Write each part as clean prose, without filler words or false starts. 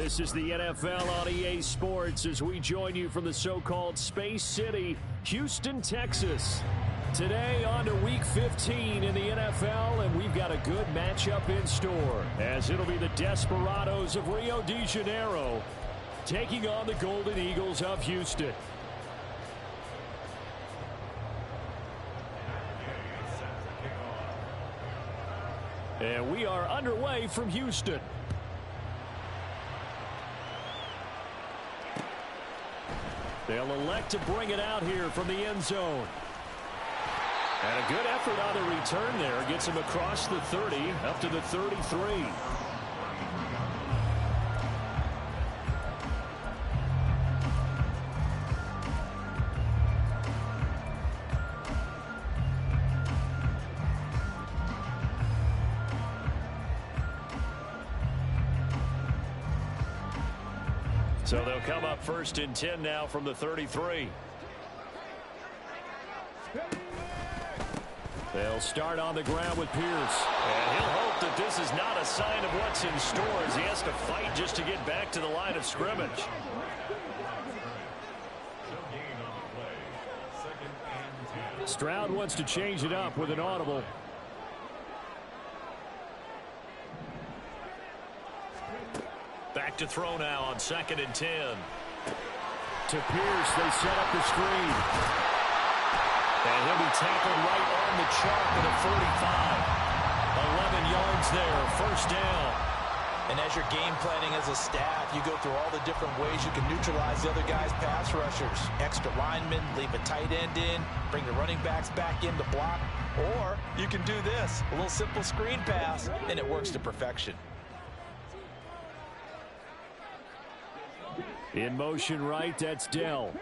This is the NFL on EA Sports as we join you from the so-called Space City, Houston, Texas. Today on to Week 15 in the NFL, and we've got a good matchup in store, as it'll be the Desperados of Rio de Janeiro taking on the Golden Eagles of Houston. And we are underway from Houston. They'll elect to bring it out here from the end zone. And a good effort on the return there. Gets him across the 30, up to the 33. So they'll come up 1st and 10 now from the 33. They'll start on the ground with Pierce. And he'll hope that this is not a sign of what's in store as he has to fight just to get back to the line of scrimmage. Stroud wants to change it up with an audible. Back to throw now on 2nd and 10. To Pierce, they set up the screen. And he'll be tackled right on the chalk at the 45. 11 yards there, 1st down. And as you're game planning as a staff, you go through all the different ways you can neutralize the other guy's pass rushers. Extra linemen, leave a tight end in, bring the running backs back in to block. Or you can do this, a little simple screen pass, and it works to perfection. In motion right, that's Dell.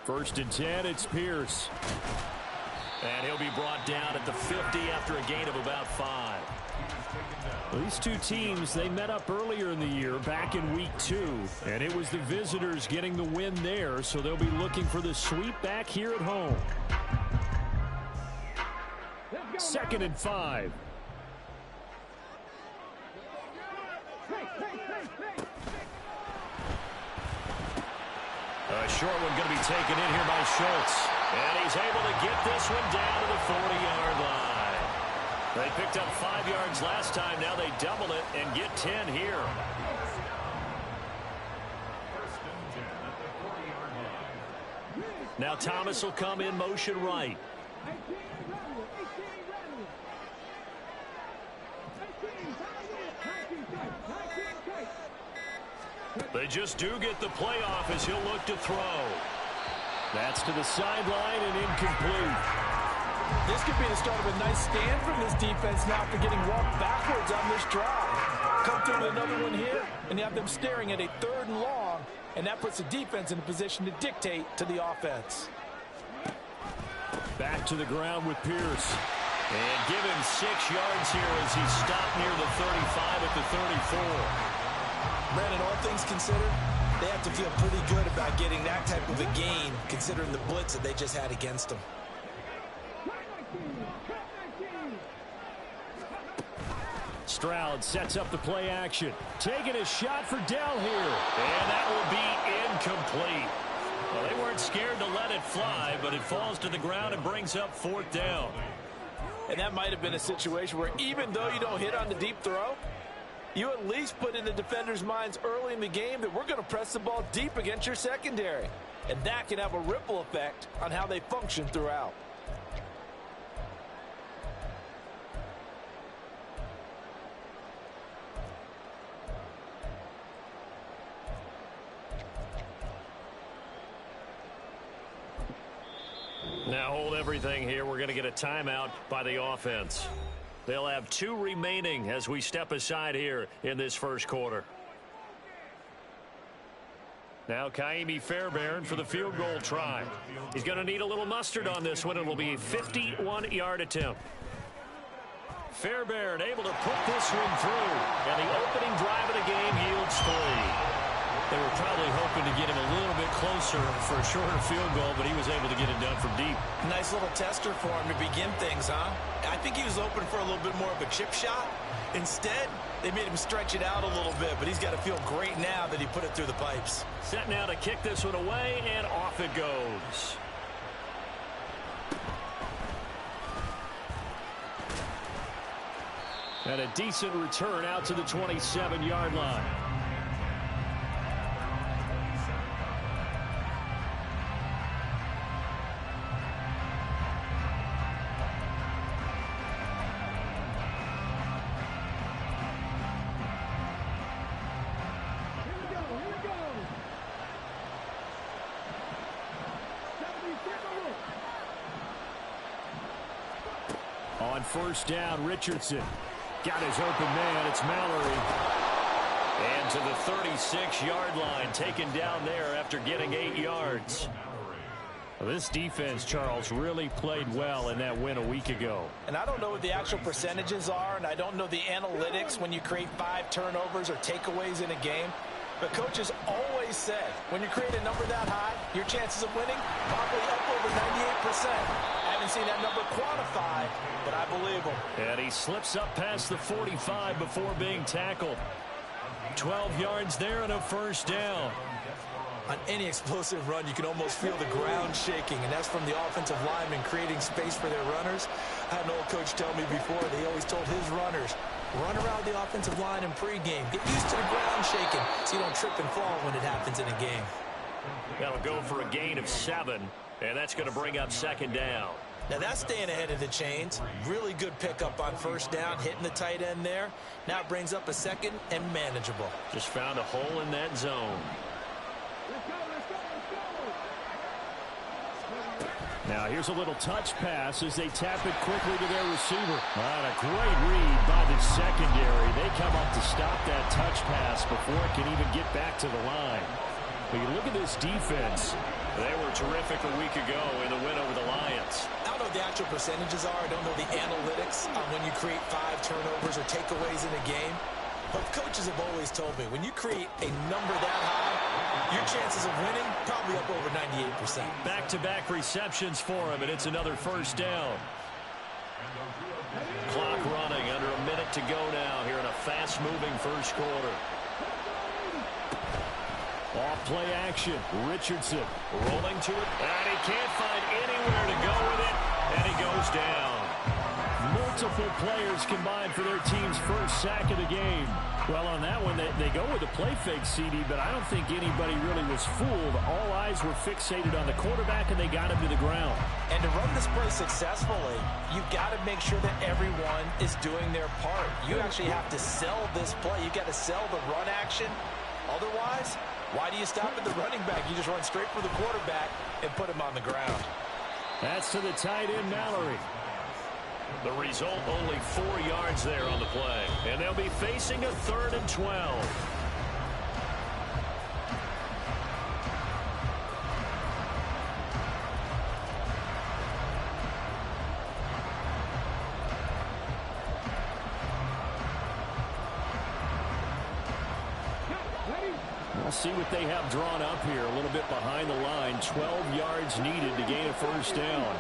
1st and 10, it's Pierce. And he'll be brought down at the 50 after a gain of about 5. These two teams, they met up earlier in the year, back in Week 2. And it was the visitors getting the win there, so they'll be looking for the sweep back here at home. 2nd and 5. A short one going to be taken in here by Schultz. And he's able to get this one down to the 40-yard line. They picked up 5 yards last time. Now they double it and get 10 here. Now Thomas will come in motion right. They just do get the playoff as he'll look to throw. That's to the sideline and incomplete. This could be the start of a nice stand from this defense now for getting walked backwards on this drive. Come through with another one here, and you have them staring at a 3rd and long, and that puts the defense in a position to dictate to the offense. Back to the ground with Pierce. And give him 6 yards here as he stopped near the 35 at the 34. Brandon, all things considered, they have to feel pretty good about getting that type of a gain, considering the blitz that they just had against them. Stroud sets up the play action. Taking a shot for Dell here. And that will be incomplete. Well, they weren't scared to let it fly, but it falls to the ground and brings up 4th down. And that might have been a situation where even though you don't hit on the deep throw, you at least put in the defenders' minds early in the game that we're going to press the ball deep against your secondary. And that can have a ripple effect on how they function throughout. Now hold everything here. We're going to get a timeout by the offense. They'll have 2 remaining as we step aside here in this 1st quarter. Now Kaimi Fairbairn for the field goal try. He's going to need a little mustard on this one. It'll be a 51-yard attempt. Fairbairn able to put this one through. And the opening drive of the game yields 3. They were probably hoping to get him a little bit closer for a shorter field goal, but he was able to get it done from deep. Nice little tester for him to begin things, huh? I think he was open for a little bit more of a chip shot. Instead, they made him stretch it out a little bit, but he's got to feel great now that he put it through the pipes. Set now to kick this one away, and off it goes. And a decent return out to the 27-yard line. On first down, Richardson got his open man. It's Mallory. And to the 36-yard line, taken down there after getting 8 yards. Well, this defense, Charles, really played well in that win a week ago. And I don't know what the actual percentages are, and I don't know the analytics when you create 5 turnovers or takeaways in a game. But coaches always said, when you create a number that high, your chances of winning probably up over 98%. I haven't seen that number quantified, but I believe him. And he slips up past the 45 before being tackled. 12 yards there and a first down. On any explosive run, you can almost feel the ground shaking, and that's from the offensive linemen creating space for their runners. I had an old coach tell me before, they always told his runners, run around the offensive line in pregame. Get used to the ground shaking so you don't trip and fall when it happens in a game. That'll go for a gain of 7, and that's going to bring up second down. Now that's staying ahead of the chains. Really good pickup on first down, hitting the tight end there. Now it brings up a second and manageable. Just found a hole in that zone. Now here's a little touch pass as they tap it quickly to their receiver. What a great read by the secondary. They come up to stop that touch pass before it can even get back to the line. But you look at this defense. They were terrific a week ago in the win over the Lions. I don't know what the actual percentages are. I don't know the analytics on when you create 5 turnovers or takeaways in a game. But coaches have always told me, when you create a number that high, your chances of winning probably up over 98%. Back-to-back receptions for him, and it's another first down. Clock running, under a minute to go now here in a fast-moving first quarter. Off play action. Richardson rolling to it, and he can't find anywhere to go with it, and he goes down. Multiple players combined for their team's first sack of the game. Well, on that one, they go with a play fake, CD, but I don't think anybody really was fooled. All eyes were fixated on the quarterback, and they got him to the ground. And to run this play successfully, you've got to make sure that everyone is doing their part. You actually have to sell this play. You've got to sell the run action. Otherwise, why do you stop at the running back? You just run straight for the quarterback and put him on the ground. That's to the tight end, Mallory. The result, only 4 yards there on the play. And they'll be facing a 3rd and 12. We'll see what they have drawn up here. A little bit behind the line. 12 yards needed to gain a first down.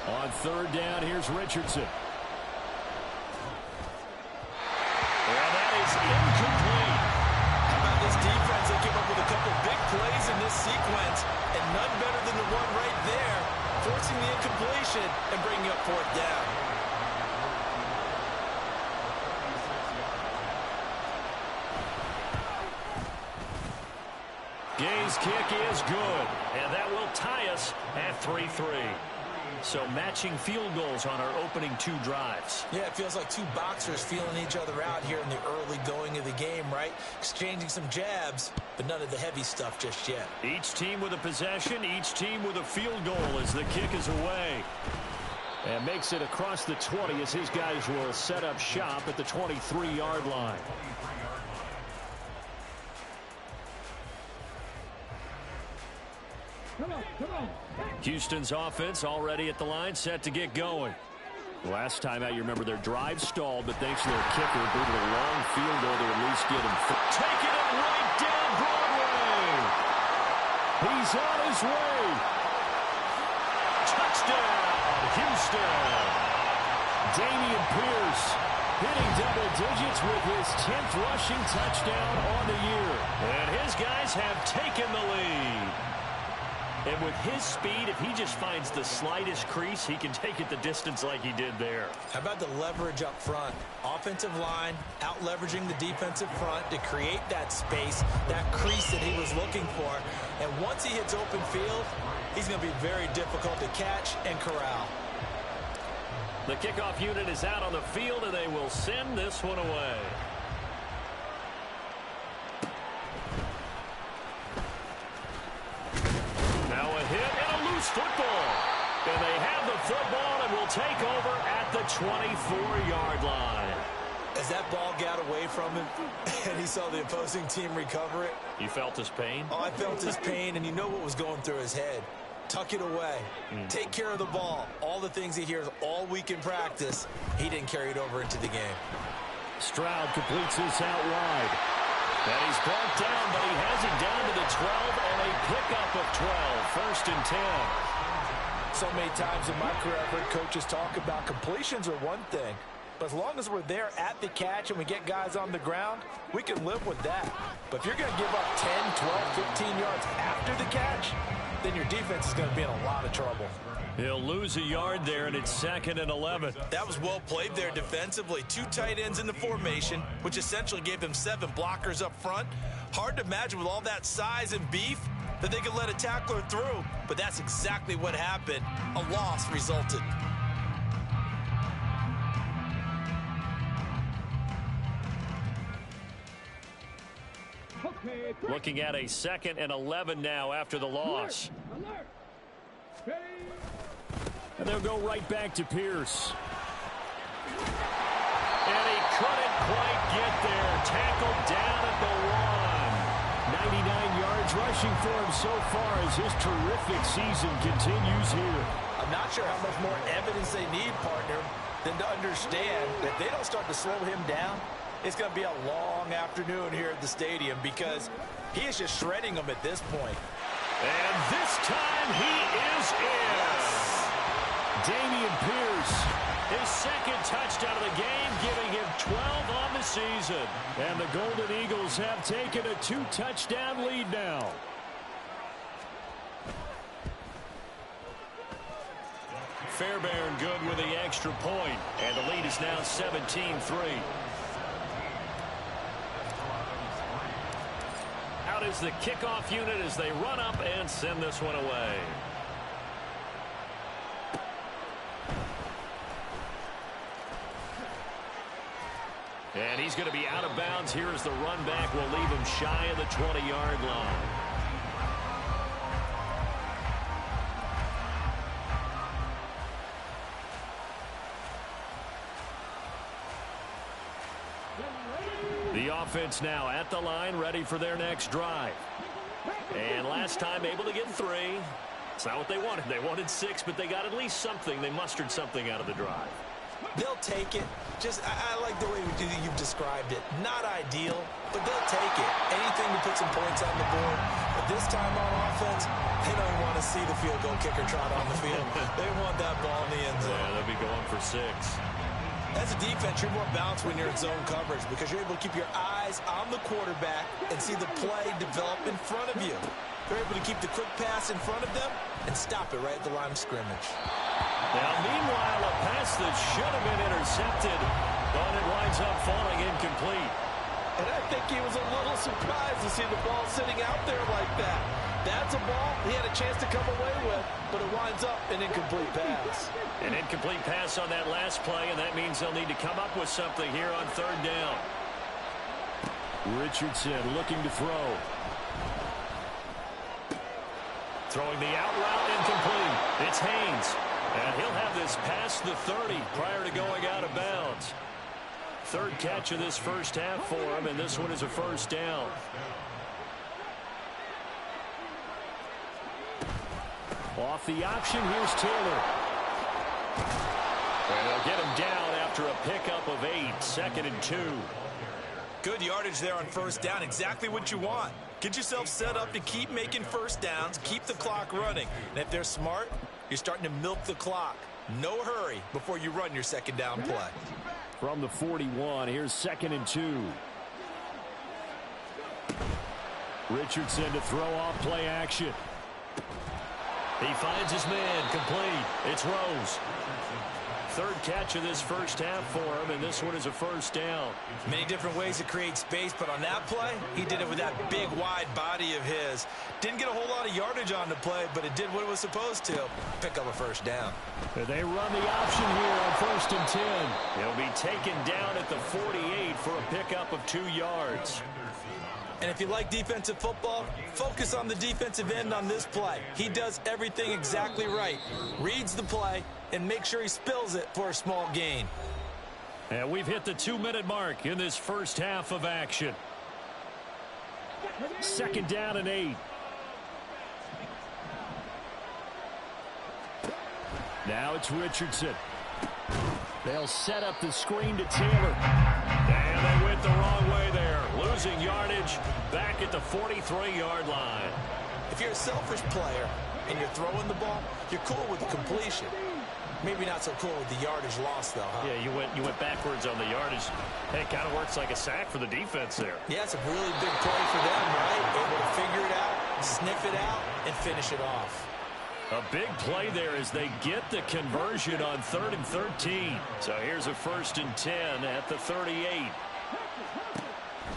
On 3rd down, here's Richardson. And that is incomplete. How about this defense? They came up with a couple big plays in this sequence, and none better than the one right there, forcing the incompletion and bringing up 4th down. Gay's kick is good, and that will tie us at 3-3. So matching field goals on our opening 2 drives. Yeah, it feels like 2 boxers feeling each other out here in the early going of the game, right? Exchanging some jabs, but none of the heavy stuff just yet. Each team with a possession, each team with a field goal as the kick is away. And makes it across the 20 as his guys will set up shop at the 23-yard line. Houston's offense already at the line, set to get going. Last time out, you remember their drive stalled, but thanks to their kicker, booted a long field goal to at least get him. Taking it right down, He's on his way. Touchdown, Houston. Dameon Pierce hitting double digits with his 10th rushing touchdown on the year. And his guys have taken the lead. And with his speed, if he just finds the slightest crease, he can take it the distance like he did there. How about the leverage up front? Offensive line out leveraging the defensive front to create that space, that crease that he was looking for. And once he hits open field, he's going to be very difficult to catch and corral. The kickoff unit is out on the field, and they will send this one away. Now a hit and a loose football. And they have the football and will take over at the 24-yard line. As that ball got away from him and he saw the opposing team recover it. You felt his pain? Oh, I felt his pain, and you know what was going through his head. Tuck it away. Take care of the ball. All the things he hears all week in practice, he didn't carry it over into the game. Stroud completes this out wide. And he's brought down, but he has it down to the 12 and a pickup of 12. First and 10. So many times in my career, I've heard coaches talk about completions are one thing. But as long as we're there at the catch and we get guys on the ground, we can live with that. But if you're going to give up 10, 12, 15 yards after the catch, then your defense is going to be in a lot of trouble. He'll lose a yard there, and it's 2nd and 11. That was well played there defensively. 2 tight ends in the formation, which essentially gave them 7 blockers up front. Hard to imagine with all that size and beef that they could let a tackler through. But that's exactly what happened. A loss resulted. Looking at a 2nd and 11 now after the loss. And they'll go right back to Pierce. And he couldn't quite get there. Tackled down at the 1. 99 yards rushing for him so far as his terrific season continues here. I'm not sure how much more evidence they need, partner, than to understand that if they don't start to slow him down, it's going to be a long afternoon here at the stadium because he is just shredding them at this point. And this time he is in. Dameon Pierce, his 2nd touchdown of the game, giving him 12 on the season. And the Golden Eagles have taken a 2-touchdown lead now. Fairbairn good with the extra point. And the lead is now 17-3. Out is the kickoff unit as they run up and send this one away. And he's going to be out of bounds here as the run back will leave him shy of the 20-yard line. The offense now at the line, ready for their next drive. And last time able to get 3. It's not what they wanted. They wanted 6, but they got at least something. They mustered something out of the drive. They'll take it. I like the way you've described it. Not ideal, but they'll take it. Anything to put some points on the board. But this time on offense, they don't want to see the field goal kicker trot on the field. They want that ball in the end zone. Yeah, they'll be going for 6. As a defense, you're more balanced when you're in zone coverage because you're able to keep your eyes on the quarterback and see the play develop in front of you. They're able to keep the quick pass in front of them and stop it right at the line of scrimmage. Now, meanwhile, a pass that should have been intercepted, but it winds up falling incomplete. And I think he was a little surprised to see the ball sitting out there like that. That's a ball he had a chance to come away with, but it winds up an incomplete pass. An incomplete pass on that last play, and that means they'll need to come up with something here on 3rd down. Richardson looking to throw. Throwing the out route incomplete. It's Haynes. And he'll have this past the 30 prior to going out of bounds. 3rd catch of this first half for him, and this one is a 1st down. Off the option, here's Taylor. And they'll get him down after a pickup of 8, 2nd and 2. Good yardage there on first down. Exactly what you want. Get yourself set up to keep making first downs, keep the clock running. And if they're smart, you're starting to milk the clock. No hurry before you run your second down play. From the 41, here's 2nd and 2. Richardson to throw off play action. He finds his man, complete. It's Rose. 3rd catch of this first half for him, and this one is a first down. Many different ways to create space, but on that play, he did it with that big, wide body of his. Didn't get a whole lot of yardage on the play, but it did what it was supposed to. Pick up a first down. They run the option here on 1st and 10. He'll be taken down at the 48 for a pickup of 2 yards. And if you like defensive football, focus on the defensive end on this play. He does everything exactly right. Reads the play and make sure he spills it for a small gain. And we've hit the 2-minute mark in this first half of action. 2nd down and 8. Now it's Richardson. They'll set up the screen to Taylor. And they went the wrong way there. Losing yardage back at the 43-yard line. If you're a selfish player and you're throwing the ball, you're cool with the completion. Maybe not so cool with the yardage loss, though, huh? Yeah, you went backwards on the yardage. Hey, it kind of works like a sack for the defense there. Yeah, it's a really big play for them, right? Able to figure it out, sniff it out, and finish it off. A big play there as they get the conversion on 3rd and 13. So here's a 1st and 10 at the 38.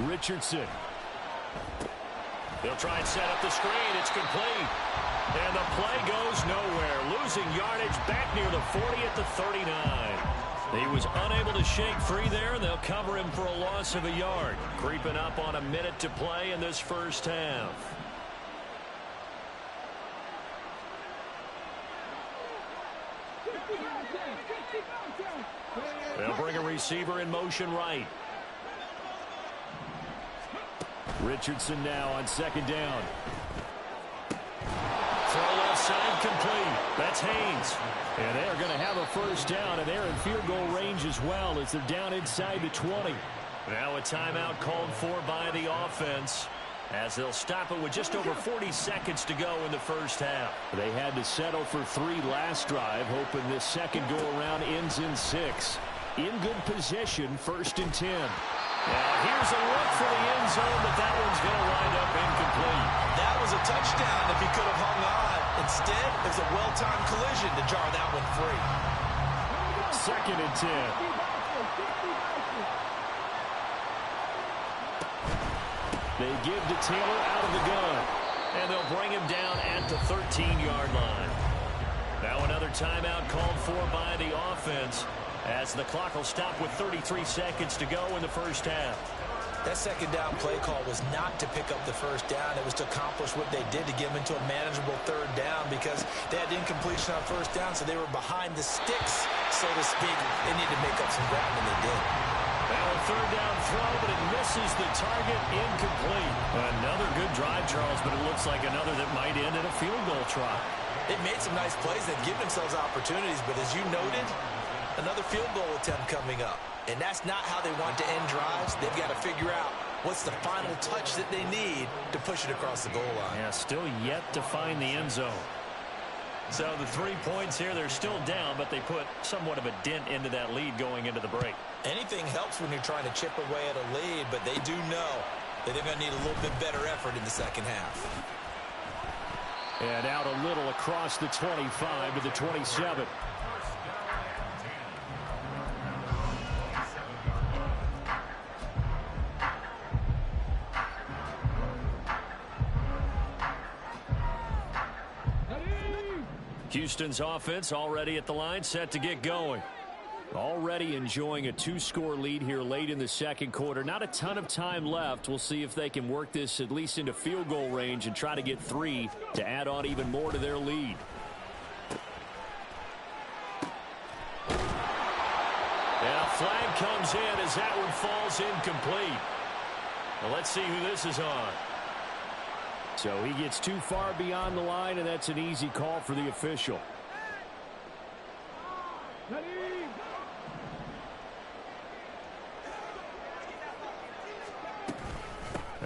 Richardson. They'll try and set up the screen. It's complete. And the play goes nowhere. Losing yardage back near the 40 at the 39. He was unable to shake free there, and they'll cover him for a loss of a yard. Creeping up on a minute to play in this first half. They'll bring a receiver in motion right. Richardson now on 2nd down. Throw left side complete. That's Haynes. And they're going to have a first down, and they're in field goal range as well as they're down inside the 20. Now a timeout called for by the offense as they'll stop it with just over 40 seconds to go in the first half. They had to settle for 3 last drive, hoping this second go-around ends in 6. In good position, 1st and 10. Now here's a look for the end zone, but that one's going to wind up incomplete. That was a touchdown if he could have hung on. Instead, it was a well-timed collision to jar that one free. 2nd and 10. They give to Taylor out of the gun. And they'll bring him down at the 13-yard line. Now another timeout called for by the offense as the clock will stop with 33 seconds to go in the first half. That second down play call was not to pick up the first down. It was to accomplish what they did to get them into a manageable 3rd down because they had incompletion on first down, so they were behind the sticks, so to speak. They needed to make up some ground, and they did. Now a 3rd down throw, but it misses the target, incomplete. Another good drive, Charles, but it looks like another that might end in a field goal try. They've made some nice plays. They've given themselves opportunities, but as you noted, another field goal attempt coming up. And that's not how they want to end drives. They've got to figure out what's the final touch that they need to push it across the goal line. Yeah, still yet to find the end zone. So the 3 points here, they're still down, but they put somewhat of a dent into that lead going into the break. Anything helps when you're trying to chip away at a lead, but they do know that they're going to need a little bit better effort in the second half. And out a little across the 25 to the 27. Houston's offense already at the line, set to get going. Already enjoying a 2-score lead here late in the second quarter. Not a ton of time left. We'll see if they can work this at least into field goal range and try to get 3 to add on even more to their lead. And a flag comes in as that one falls incomplete. Well, let's see who this is on. So he gets too far beyond the line, and that's an easy call for the official.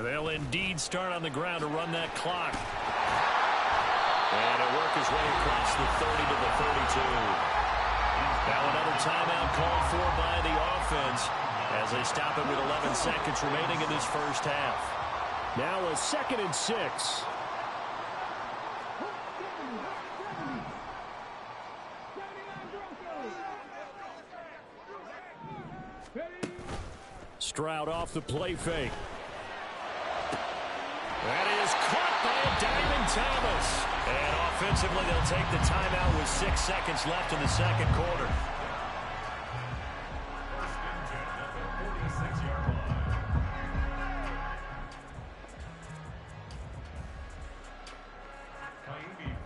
And they'll indeed start on the ground to run that clock. And it'll work his way across the 30 to the 32. Now another timeout called for by the offense as they stop it with 11 seconds remaining in this first half. Now a 2nd and 6. Stroud off the play fake. That is caught by a Diamond Thomas. And offensively, they'll take the timeout with 6 seconds left in the second quarter.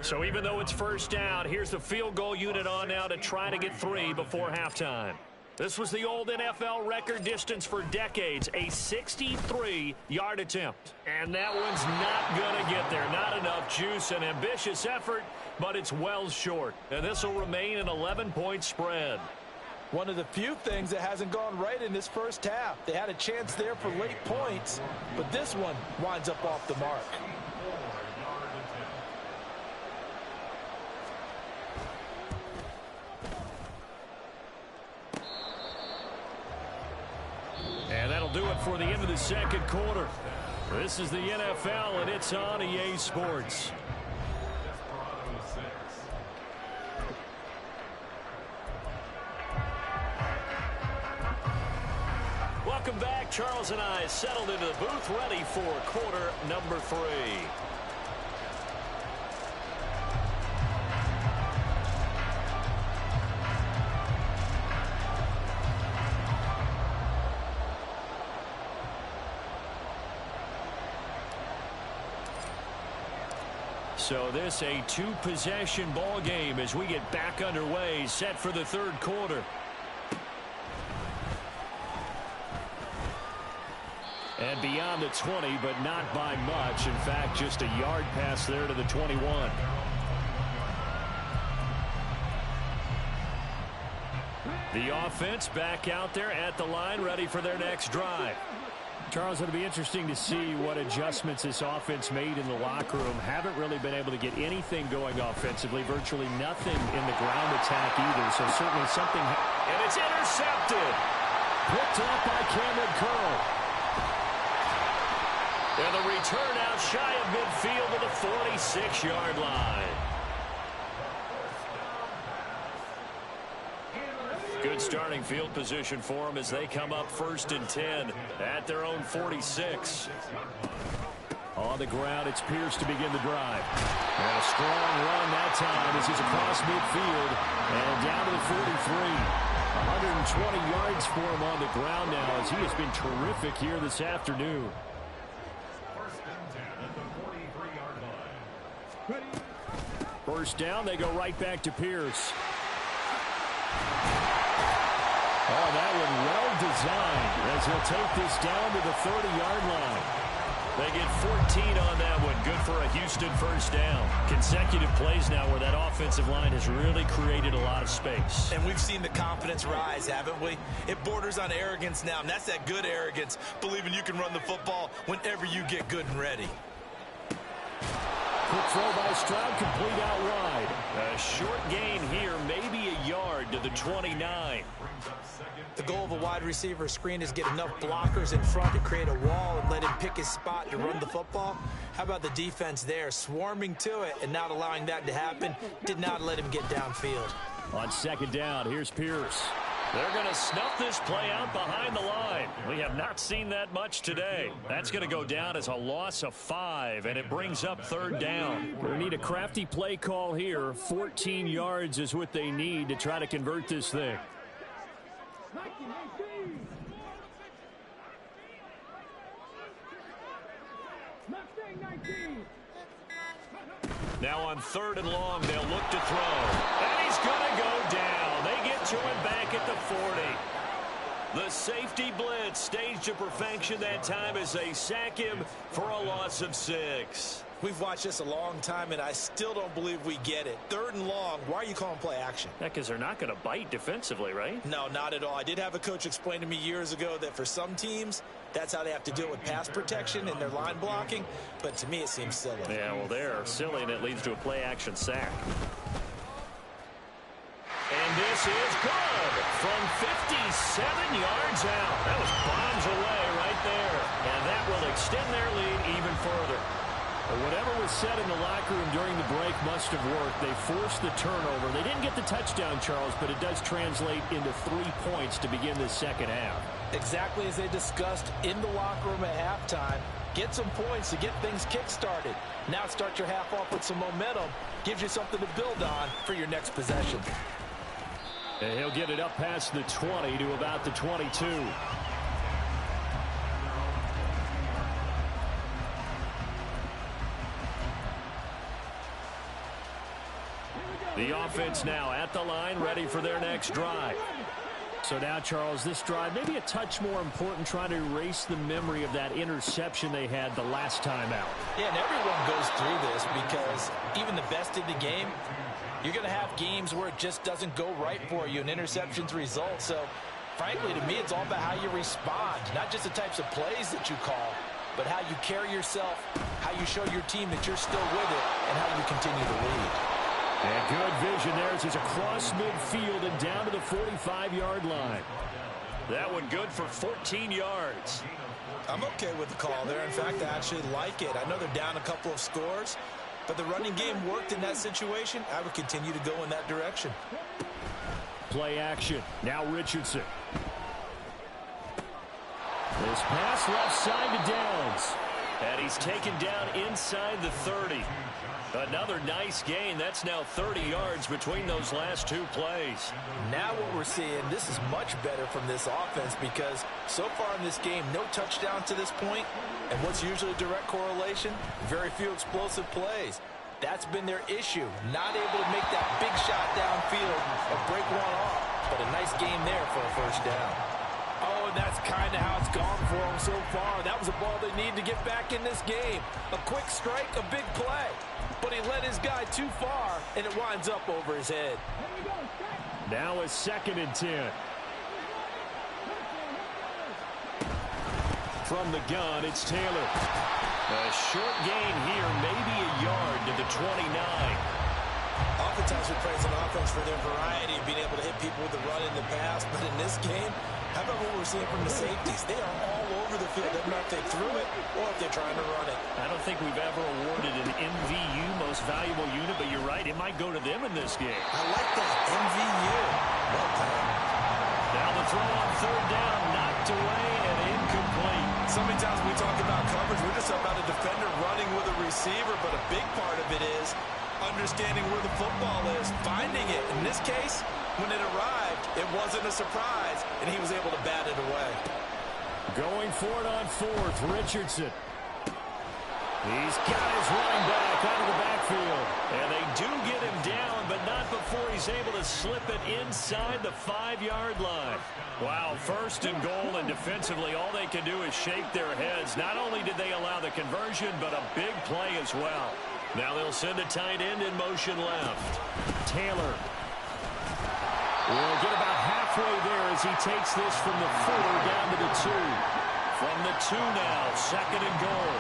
So even though it's first down, here's the field goal unit on now to try to get 3 before halftime. This was the old NFL record distance for decades, a 63-yard attempt. And that one's not going to get there. Not enough juice, an ambitious effort, but it's well short. And this will remain an 11-point spread. One of the few things that hasn't gone right in this first half. They had a chance there for late points, but this one winds up off the mark. And that'll do it for the end of the second quarter. This is the NFL, and it's on EA Sports. Welcome back. Charles and I settled into the booth, ready for quarter number 3. So this a 2-possession ball game as we get back underway, set for the third quarter. And beyond the 20, but not by much. In fact, just a yard pass there to the 21. The offense back out there at the line, ready for their next drive. Charles, it'll be interesting to see what adjustments this offense made in the locker room. Haven't really been able to get anything going offensively, virtually nothing in the ground attack either. So certainly something. And it's intercepted. Picked up by Cameron Curl. And the return out shy of midfield to the 46-yard line. Good starting field position for them as they come up 1st and 10 at their own 46. On the ground, it's Pierce to begin the drive. And a strong run that time as he's across midfield and down to the 43. 120 yards for him on the ground now as he has been terrific here this afternoon. First down, they go right back to Pierce. Oh, that one well designed as he'll take this down to the 30-yard line. They get 14 on that one. Good for a Houston first down. Consecutive plays now where that offensive line has really created a lot of space. And we've seen the confidence rise, haven't we? It borders on arrogance now, and that's that good arrogance, believing you can run the football whenever you get good and ready. Quick throw by Stroud, complete out wide. A short gain here, maybe a yard to the 29. The goal of a wide receiver screen is get enough blockers in front to create a wall and let him pick his spot to run the football. How about the defense there, swarming to it and not allowing that to happen? Did not let him get downfield. On second down, here's Pierce. They're going to snuff this play out behind the line. We have not seen that much today. That's going to go down as a loss of 5, and it brings up third down. They need a crafty play call here. 14 yards is what they need to try to convert this thing. Now on 3rd and long, they'll look to throw. And he's going to go down. They get to him back at the 40. The safety blitz staged to perfection that time as they sack him for a loss of 6. We've watched this a long time, and I still don't believe we get it. 3rd and long, why are you calling play action? Yeah, because they're not going to bite defensively, right? No, not at all. I did have a coach explain to me years ago that for some teams, that's how they have to deal with pass protection and their line blocking. But to me, it seems silly. Yeah, well, they're silly, and it leads to a play-action sack. And this is good from 57 yards out. That was bombs away right there. And that will extend their lead even further. Whatever was said in the locker room during the break must have worked. They forced the turnover. They didn't get the touchdown, Charles, but it does translate into 3 points to begin the second half. Exactly as they discussed in the locker room at halftime. Get some points to get things kick-started. Now start your half off with some momentum. Gives you something to build on for your next possession. And he'll get it up past the 20 to about the 22. The offense now at the line, ready for their next drive. So now, Charles, this drive maybe a touch more important, trying to erase the memory of that interception they had the last time out. Yeah, and everyone goes through this because even the best in the game, you're going to have games where it just doesn't go right for you and interceptions result. So, frankly, to me, it's all about how you respond, not just the types of plays that you call, but how you carry yourself, how you show your team that you're still with it, and how you continue to lead. And good vision there as he's across midfield and down to the 45-yard line. That one good for 14 yards. I'm okay with the call there. In fact, I actually like it. I know they're down a couple of scores, but the running game worked in that situation. I would continue to go in that direction. Play action. Now Richardson. This pass left side to Downs. And he's taken down inside the 30. Another nice gain. That's now 30 yards between those last 2 plays. Now what we're seeing, this is much better from this offense because so far in this game, no touchdown to this point. And what's usually a direct correlation? Very few explosive plays. That's been their issue. Not able to make that big shot downfield or break one off. But a nice game there for a first down. Oh, and that's kind of how it's gone for them so far. That was a ball they need to get back in this game. A quick strike, a big play. But he led his guy too far, and it winds up over his head. Now a 2nd and 10. From the gun, it's Taylor. A short gain here, maybe a yard to the 29. Oftentimes we praise an offense for their variety of being able to hit people with the run in the pass. But in this game, how about what we're seeing from the safeties? They are all over the field. Doesn't matter if they threw it or if they're trying to run it. I don't think we've ever awarded an MVU, most valuable unit, but you're right. It might go to them in this game. I like that. MVU. Well done. Now the throw on 3rd down, knocked away and incomplete. So many times when we talk about coverage, we're just about a defender running with a receiver, but a big part of it is understanding where the football is, finding it. In this case, when it arrived, it wasn't a surprise, and he was able to bat it away. Going for it on 4th, Richardson. He's got his running back out of the backfield. And they do get him down, but not before he's able to slip it inside the 5-yard line. Wow, 1st and goal, and defensively all they can do is shake their heads. Not only did they allow the conversion, but a big play as well. Now they'll send a tight end in motion left. Taylor will get about halfway there as he takes this from the 4 down to the 2. From the 2 now, 2nd and goal.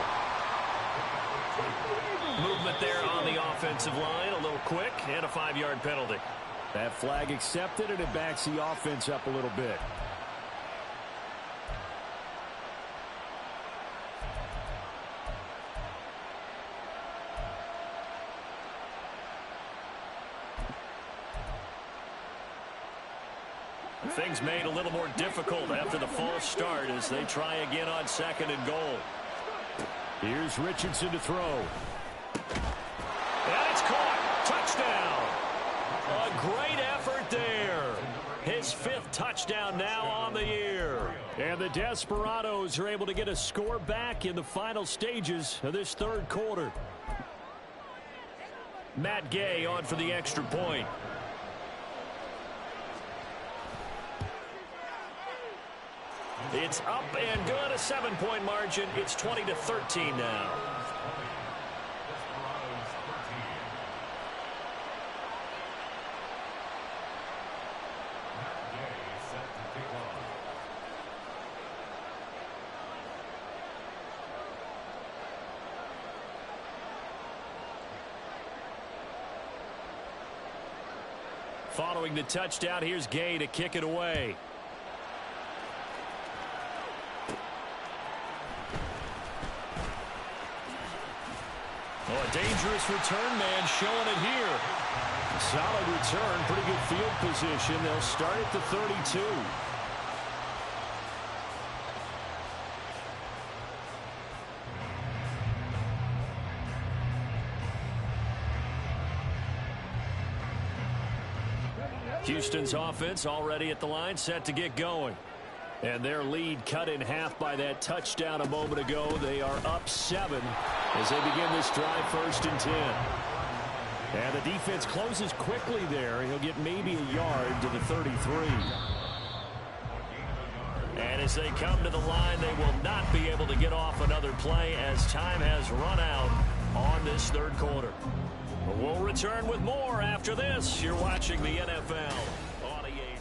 Movement there on the offensive line, a little quick, and a 5-yard penalty. That flag accepted, and it backs the offense up a little bit. Things made a little more difficult after the false start as they try again on 2nd and goal. Here's Richardson to throw. And it's caught. Touchdown. A great effort there. His 5th touchdown now on the year. And the Desperados are able to get a score back in the final stages of this 3rd quarter. Matt Gay on for the extra point. It's up and good, a 7-point margin. It's 20-13 now. Following the touchdown, here's Gay to kick it away. Oh, a dangerous return man showing it here. Solid return, pretty good field position. They'll start at the 32. Houston's offense already at the line, set to get going. And their lead cut in half by that touchdown a moment ago. They are up 7 as they begin this drive, 1st and 10. And the defense closes quickly there. He'll get maybe a yard to the 33. And as they come to the line, they will not be able to get off another play as time has run out on this 3rd quarter. But we'll return with more after this. You're watching the NFL on EA.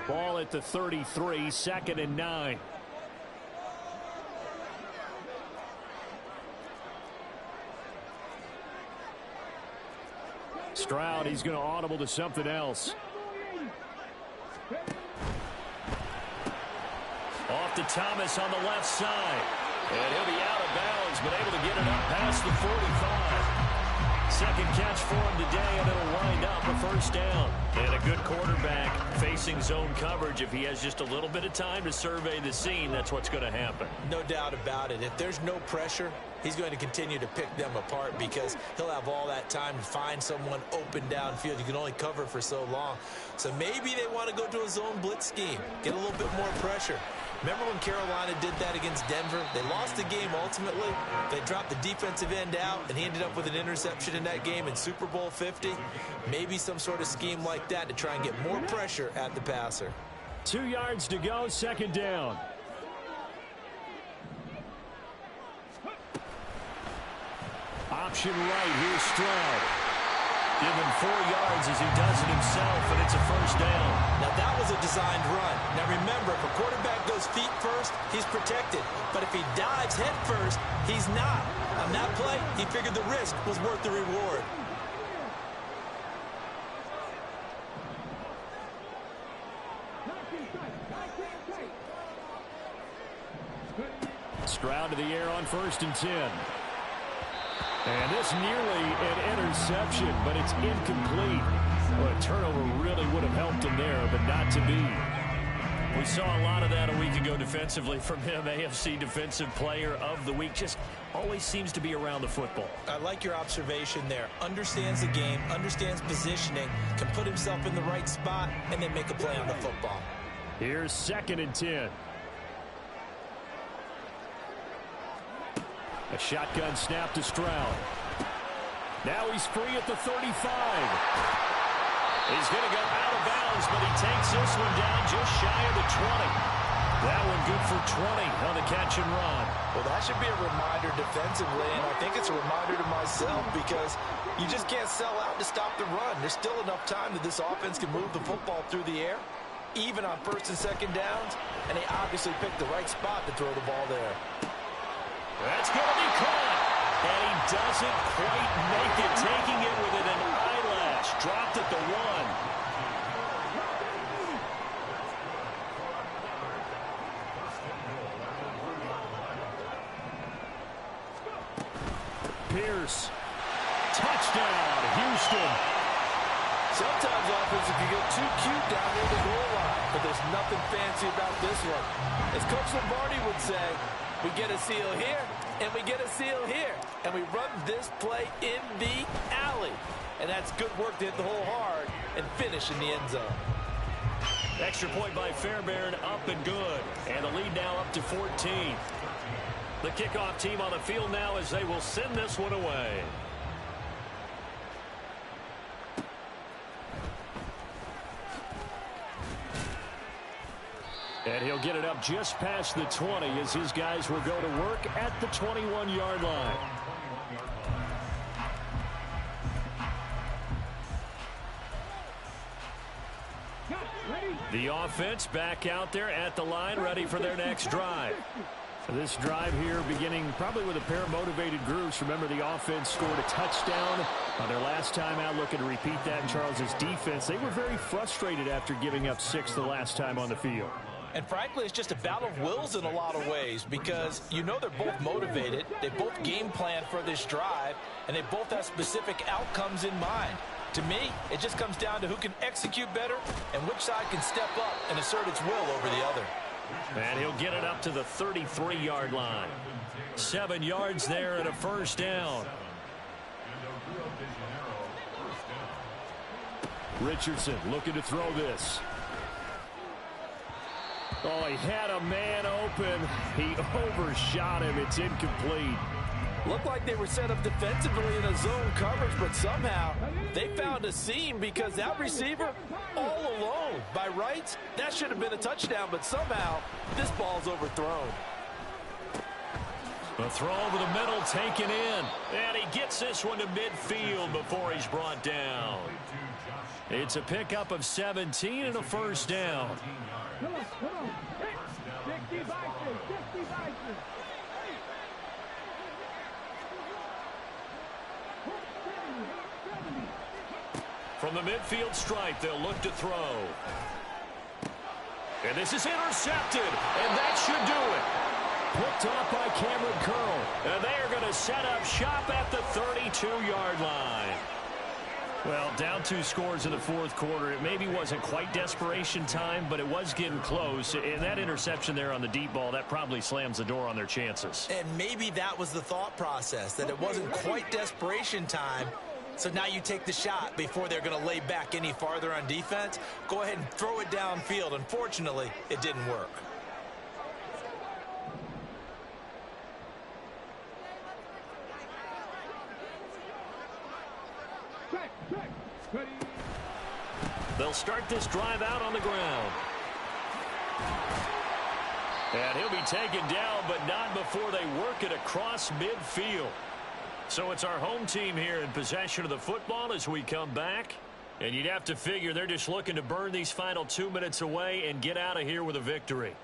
Ball at the 33, 2nd and 9. Stroud, he's going to audible to something else. Off to Thomas on the left side. And he'll be out of bounds, but able to get it up past the 45. Second catch for him today, and it'll wind up a 1st down. And a good quarterback facing zone coverage. If he has just a little bit of time to survey the scene, that's what's going to happen. No doubt about it. If there's no pressure, he's going to continue to pick them apart because he'll have all that time to find someone open downfield. You can only cover for so long. So maybe they want to go to a zone blitz scheme, get a little bit more pressure. Remember when Carolina did that against Denver? They lost the game ultimately. They dropped the defensive end out, and he ended up with an interception in that game in Super Bowl 50. Maybe some sort of scheme like that to try and get more pressure at the passer. 2 yards to go, 2nd down. Option right, here's Stroud. Give him 4 yards as he does it himself, and it's a 1st down. Now, that was a designed run. Now, remember, if a quarterback goes feet first, he's protected. But if he dives head first, he's not. On that play, he figured the risk was worth the reward. Stroud to the air on 1st and 10. And this nearly an interception, but it's incomplete. Well, a turnover really would have helped him there, but not to be. We saw a lot of that a week ago defensively from him. AFC Defensive Player of the Week. Just always seems to be around the football. I like your observation there. Understands the game, understands positioning, can put himself in the right spot, and then make a play on the football. Here's 2nd and 10. A shotgun snap to Stroud. Now he's free at the 35. He's going to go out of bounds, but he takes this one down just shy of the 20. That one good for 20 on the catch and run. Well, that should be a reminder defensively, and I think it's a reminder to myself because you just can't sell out to stop the run. There's still enough time that this offense can move the football through the air, even on 1st and 2nd downs, and they obviously picked the right spot to throw the ball there. That's going to be caught. And he doesn't quite make it, taking it within an eyelash. Dropped at the 1. Pierce. Touchdown, Houston. Sometimes offenses can get too cute down near the goal line, but there's nothing fancy about this one. As Coach Lombardi would say, we get a seal here, and we get a seal here. And we run this play in the alley. And that's good work to hit the hole hard and finish in the end zone. Extra point by Fairbairn, up and good. And the lead now up to 14. The kickoff team on the field now as they will send this one away. And he'll get it up just past the 20 as his guys will go to work at the 21-yard line. The offense back out there at the line, ready for their next drive. This drive here beginning probably with a pair of motivated groups. Remember, the offense scored a touchdown on their last time out, looking to repeat that in Charles' defense. They were very frustrated after giving up 6 the last time on the field. And frankly, it's just a battle of wills in a lot of ways because you know they're both motivated. They both game plan for this drive, and they both have specific outcomes in mind. To me, it just comes down to who can execute better and which side can step up and assert its will over the other. And he'll get it up to the 33-yard line. 7 yards there and a first down. Richardson looking to throw this. Oh, he had a man open. He overshot him. It's incomplete. Looked like they were set up defensively in a zone coverage, but somehow they found a seam because that receiver all alone. By rights, that should have been a touchdown, but somehow this ball's overthrown. A throw over the middle taken in. And he gets this one to midfield before he's brought down. It's a pickup of 17 and a first down. From the midfield stripe, they'll look to throw. And this is intercepted, and that should do it. Picked off by Cameron Curl, and they are going to set up shop at the 32-yard line. Well, down 2 scores in the fourth quarter. It maybe wasn't quite desperation time, but it was getting close. And that interception there on the deep ball, that probably slams the door on their chances. And maybe that was the thought process, that it wasn't quite desperation time. So now you take the shot before they're going to lay back any farther on defense. Go ahead and throw it downfield. Unfortunately, it didn't work. They'll start this drive out on the ground. And he'll be taken down, but not before they work it across midfield. So it's our home team here in possession of the football as we come back. And you'd have to figure they're just looking to burn these final 2 minutes away and get out of here with a victory.